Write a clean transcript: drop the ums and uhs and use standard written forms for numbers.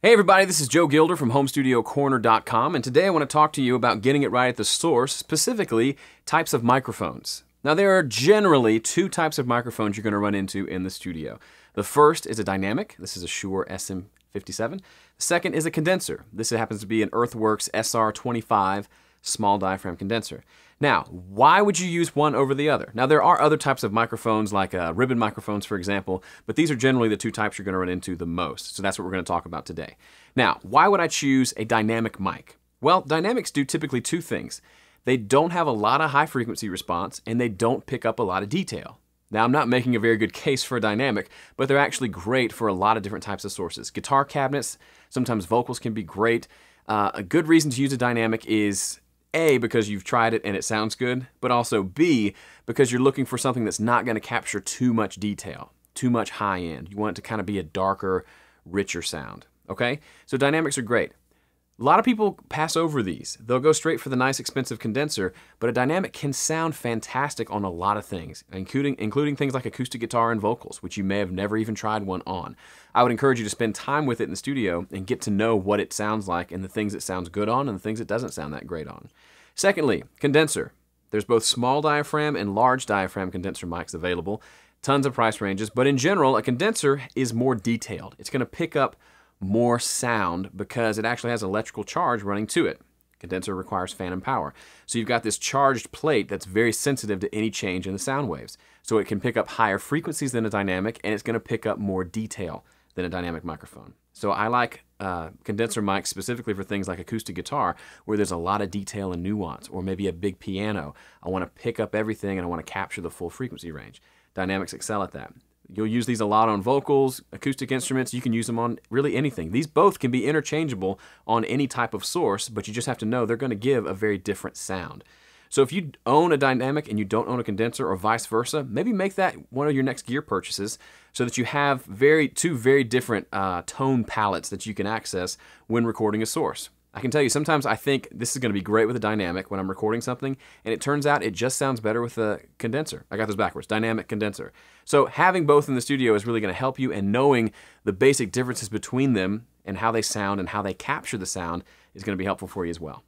Hey everybody, this is Joe Gilder from HomeStudioCorner.com, and today I want to talk to you about getting it right at the source, specifically types of microphones. Now there are generally two types of microphones you're going to run into in the studio. The first is a dynamic. This is a Shure SM57. The second is a condenser. This happens to be an Earthworks SR25 small diaphragm condenser. Now, why would you use one over the other? Now, there are other types of microphones, like ribbon microphones, for example, but these are generally the two types you're going to run into the most. So that's what we're going to talk about today. Now, why would I choose a dynamic mic? Well, dynamics do typically two things. They don't have a lot of high frequency response, and they don't pick up a lot of detail. Now, I'm not making a very good case for a dynamic, but they're actually great for a lot of different types of sources. Guitar cabinets, sometimes vocals can be great. A good reason to use a dynamic is A, because you've tried it and it sounds good, but also B, because you're looking for something that's not going to capture too much detail, too much high end. You want it to kind of be a darker, richer sound, okay? So dynamics are great. A lot of people pass over these. They'll go straight for the nice, expensive condenser, but a dynamic can sound fantastic on a lot of things, including things like acoustic guitar and vocals, which you may have never even tried one on. I would encourage you to spend time with it in the studio and get to know what it sounds like and the things it sounds good on and the things it doesn't sound that great on. Secondly, condenser. There's both small diaphragm and large diaphragm condenser mics available. Tons of price ranges, but in general, a condenser is more detailed. It's going to pick up more sound because it actually has electrical charge running to it. Condenser requires phantom power. So you've got this charged plate that's very sensitive to any change in the sound waves. So it can pick up higher frequencies than a dynamic, and it's going to pick up more detail than a dynamic microphone. So I like condenser mics specifically for things like acoustic guitar, where there's a lot of detail and nuance, or maybe a big piano. I want to pick up everything and I want to capture the full frequency range. Dynamics excel at that. You'll use these a lot on vocals, acoustic instruments. You can use them on really anything. These both can be interchangeable on any type of source, but you just have to know they're going to give a very different sound. So if you own a dynamic and you don't own a condenser, or vice versa, maybe make that one of your next gear purchases so that you have two very different tone palettes that you can access when recording a source. I can tell you, sometimes I think this is going to be great with a dynamic when I'm recording something, and it turns out it just sounds better with a condenser. I got those backwards, dynamic condenser. So having both in the studio is really going to help you, and knowing the basic differences between them and how they sound and how they capture the sound is going to be helpful for you as well.